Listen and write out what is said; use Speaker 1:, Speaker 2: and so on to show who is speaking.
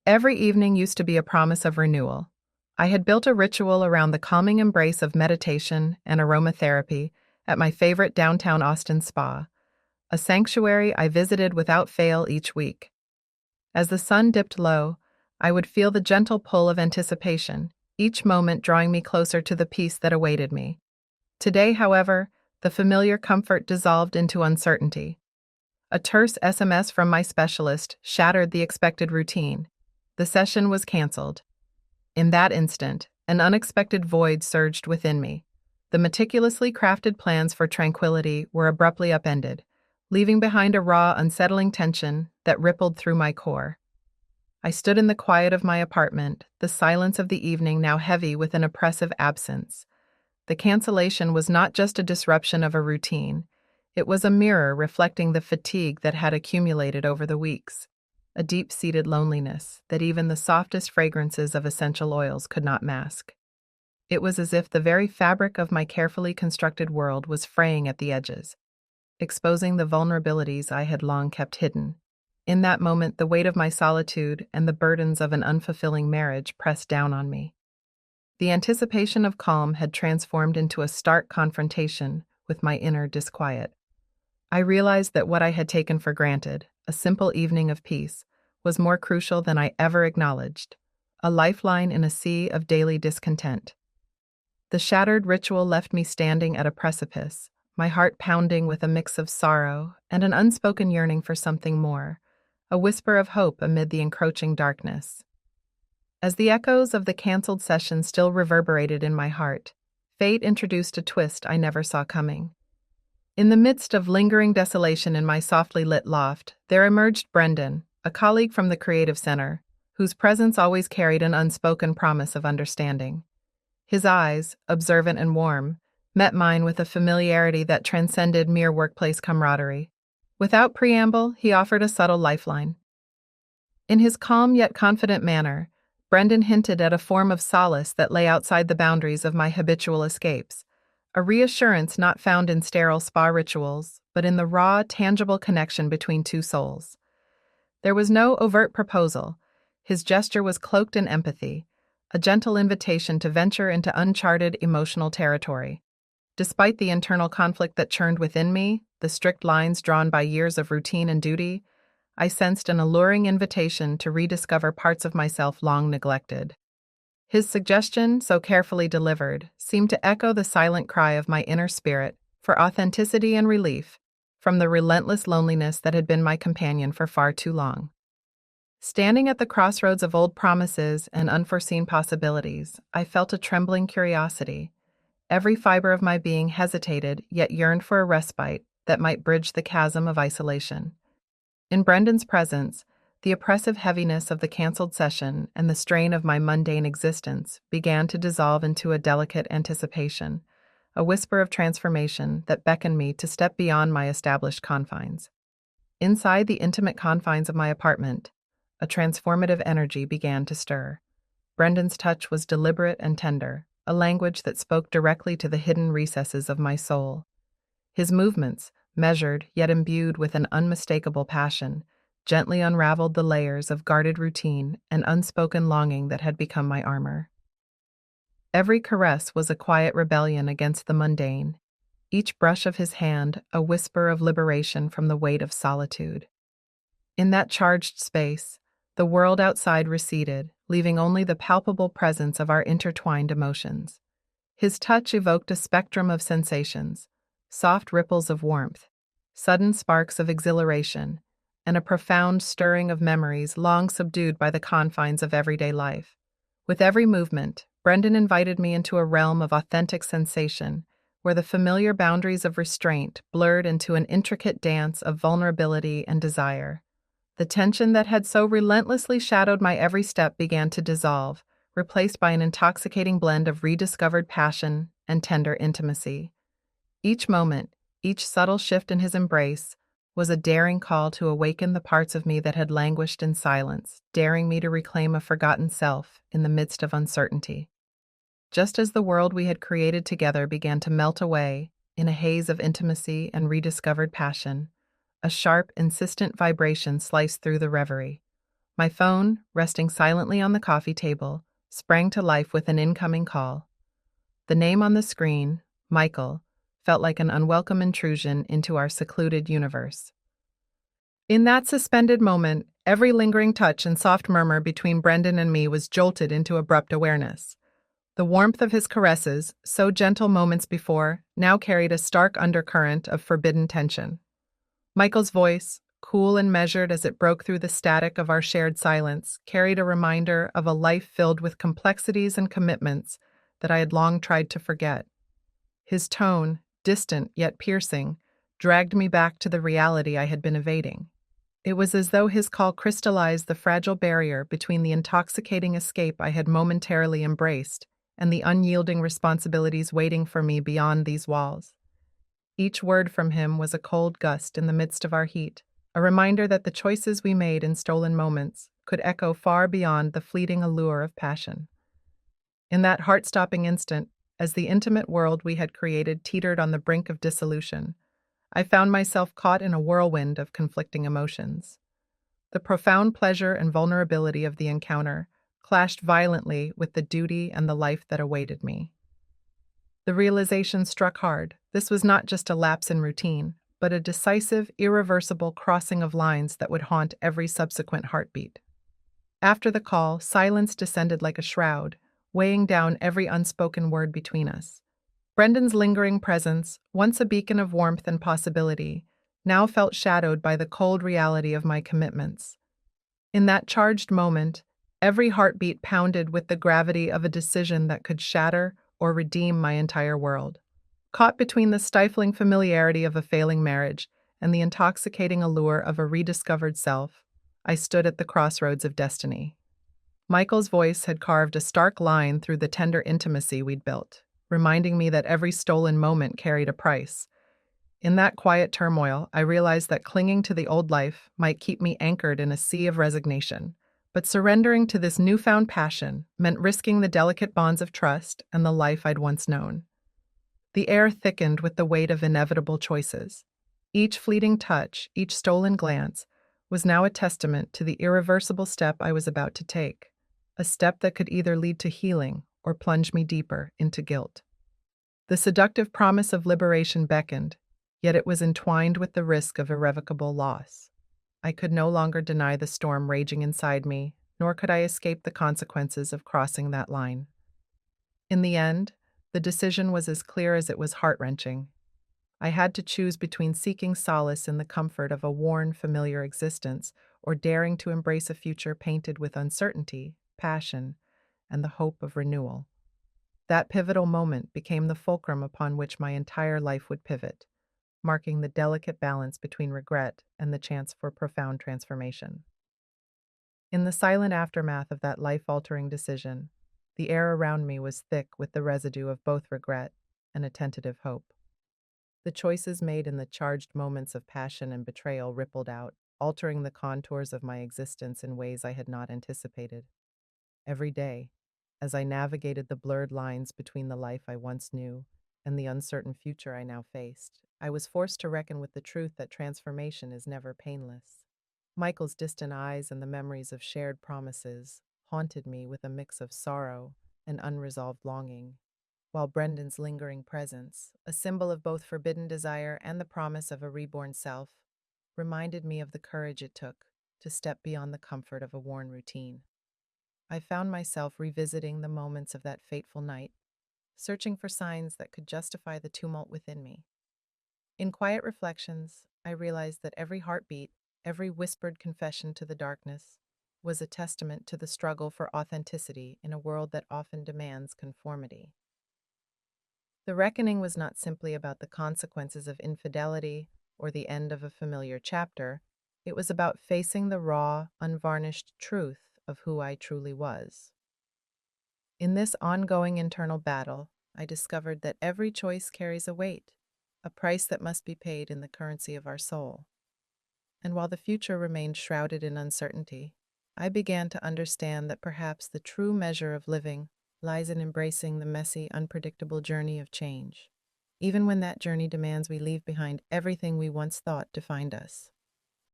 Speaker 1: Every evening used to be a promise of renewal. I had built a ritual around the calming embrace of meditation and aromatherapy at my favorite downtown Austin spa, a sanctuary I visited without fail each week. As the sun dipped low, I would feel the gentle pull of anticipation, each moment drawing me closer to the peace that awaited me. Today, however, the familiar comfort dissolved into uncertainty. A terse SMS from my specialist shattered the expected routine. The session was canceled. In that instant, an unexpected void surged within me. The meticulously crafted plans for tranquility were abruptly upended, leaving behind a raw, unsettling tension that rippled through my core. I stood in the quiet of my apartment, the silence of the evening now heavy with an oppressive absence. The cancellation was not just a disruption of a routine. It was a mirror reflecting the fatigue that had accumulated over the weeks, a deep-seated loneliness that even the softest fragrances of essential oils could not mask. It was as if the very fabric of my carefully constructed world was fraying at the edges, exposing the vulnerabilities I had long kept hidden. In that moment, the weight of my solitude and the burdens of an unfulfilling marriage pressed down on me. The anticipation of calm had transformed into a stark confrontation with my inner disquiet. I realized that what I had taken for granted, a simple evening of peace, was more crucial than I ever acknowledged, a lifeline in a sea of daily discontent. The shattered ritual left me standing at a precipice, my heart pounding with a mix of sorrow and an unspoken yearning for something more, a whisper of hope amid the encroaching darkness. As the echoes of the canceled session still reverberated in my heart, fate introduced a twist I never saw coming. In the midst of lingering desolation in my softly lit loft, there emerged Brendan, a colleague from the Creative Center, whose presence always carried an unspoken promise of understanding. His eyes, observant and warm, met mine with a familiarity that transcended mere workplace camaraderie. Without preamble, he offered a subtle lifeline. In his calm yet confident manner, Brendan hinted at a form of solace that lay outside the boundaries of my habitual escapes, a reassurance not found in sterile spa rituals, but in the raw, tangible connection between two souls. There was no overt proposal. His gesture was cloaked in empathy, a gentle invitation to venture into uncharted emotional territory. Despite the internal conflict that churned within me, the strict lines drawn by years of routine and duty, I sensed an alluring invitation to rediscover parts of myself long neglected. His suggestion, so carefully delivered, seemed to echo the silent cry of my inner spirit for authenticity and relief from the relentless loneliness that had been my companion for far too long. Standing at the crossroads of old promises and unforeseen possibilities, I felt a trembling curiosity. Every fiber of my being hesitated yet yearned for a respite that might bridge the chasm of isolation. In Brendan's presence, the oppressive heaviness of the canceled session and the strain of my mundane existence began to dissolve into a delicate anticipation, a whisper of transformation that beckoned me to step beyond my established confines. Inside the intimate confines of my apartment, a transformative energy began to stir. Brendan's touch was deliberate and tender, a language that spoke directly to the hidden recesses of my soul. His movements, measured yet imbued with an unmistakable passion, gently unraveled the layers of guarded routine and unspoken longing that had become my armor. Every caress was a quiet rebellion against the mundane, each brush of his hand a whisper of liberation from the weight of solitude. In that charged space, the world outside receded, leaving only the palpable presence of our intertwined emotions. His touch evoked a spectrum of sensations, soft ripples of warmth, sudden sparks of exhilaration, and a profound stirring of memories long subdued by the confines of everyday life. With every movement, Brendan invited me into a realm of authentic sensation, where the familiar boundaries of restraint blurred into an intricate dance of vulnerability and desire. The tension that had so relentlessly shadowed my every step began to dissolve, replaced by an intoxicating blend of rediscovered passion and tender intimacy. Each moment, each subtle shift in his embrace, was a daring call to awaken the parts of me that had languished in silence, daring me to reclaim a forgotten self in the midst of uncertainty. Just as the world we had created together began to melt away in a haze of intimacy and rediscovered passion, a sharp, insistent vibration sliced through the reverie. My phone, resting silently on the coffee table, sprang to life with an incoming call. The name on the screen, Michael, felt like an unwelcome intrusion into our secluded universe. In that suspended moment, every lingering touch and soft murmur between Brendan and me was jolted into abrupt awareness. The warmth of his caresses, so gentle moments before, now carried a stark undercurrent of forbidden tension. Michael's voice, cool and measured as it broke through the static of our shared silence, carried a reminder of a life filled with complexities and commitments that I had long tried to forget. His tone, distant yet piercing, dragged me back to the reality I had been evading. It was as though his call crystallized the fragile barrier between the intoxicating escape I had momentarily embraced and the unyielding responsibilities waiting for me beyond these walls. Each word from him was a cold gust in the midst of our heat, a reminder that the choices we made in stolen moments could echo far beyond the fleeting allure of passion. In that heart-stopping instant, as the intimate world we had created teetered on the brink of dissolution, I found myself caught in a whirlwind of conflicting emotions. The profound pleasure and vulnerability of the encounter clashed violently with the duty and the life that awaited me. The realization struck hard. This was not just a lapse in routine, but a decisive, irreversible crossing of lines that would haunt every subsequent heartbeat. After the call, silence descended like a shroud, weighing down every unspoken word between us. Brendan's lingering presence, once a beacon of warmth and possibility, now felt shadowed by the cold reality of my commitments. In that charged moment, every heartbeat pounded with the gravity of a decision that could shatter or redeem my entire world. Caught between the stifling familiarity of a failing marriage and the intoxicating allure of a rediscovered self, I stood at the crossroads of destiny. Michael's voice had carved a stark line through the tender intimacy we'd built, reminding me that every stolen moment carried a price. In that quiet turmoil, I realized that clinging to the old life might keep me anchored in a sea of resignation, but surrendering to this newfound passion meant risking the delicate bonds of trust and the life I'd once known. The air thickened with the weight of inevitable choices. Each fleeting touch, each stolen glance, was now a testament to the irreversible step I was about to take, a step that could either lead to healing or plunge me deeper into guilt. The seductive promise of liberation beckoned, yet it was entwined with the risk of irrevocable loss. I could no longer deny the storm raging inside me, nor could I escape the consequences of crossing that line. In the end, the decision was as clear as it was heart-wrenching. I had to choose between seeking solace in the comfort of a worn, familiar existence or daring to embrace a future painted with uncertainty, passion, and the hope of renewal. That pivotal moment became the fulcrum upon which my entire life would pivot, marking the delicate balance between regret and the chance for profound transformation. In the silent aftermath of that life-altering decision, the air around me was thick with the residue of both regret and a tentative hope. The choices made in the charged moments of passion and betrayal rippled out, altering the contours of my existence in ways I had not anticipated. Every day, as I navigated the blurred lines between the life I once knew and the uncertain future I now faced, I was forced to reckon with the truth that transformation is never painless. Michael's distant eyes and the memories of shared promises haunted me with a mix of sorrow and unresolved longing, while Brendan's lingering presence, a symbol of both forbidden desire and the promise of a reborn self, reminded me of the courage it took to step beyond the comfort of a worn routine. I found myself revisiting the moments of that fateful night, searching for signs that could justify the tumult within me. In quiet reflections, I realized that every heartbeat, every whispered confession to the darkness, was a testament to the struggle for authenticity in a world that often demands conformity. The reckoning was not simply about the consequences of infidelity or the end of a familiar chapter. It was about facing the raw, unvarnished truth of who I truly was. In this ongoing internal battle, I discovered that every choice carries a weight, a price that must be paid in the currency of our soul. And while the future remained shrouded in uncertainty, I began to understand that perhaps the true measure of living lies in embracing the messy, unpredictable journey of change, even when that journey demands we leave behind everything we once thought defined us.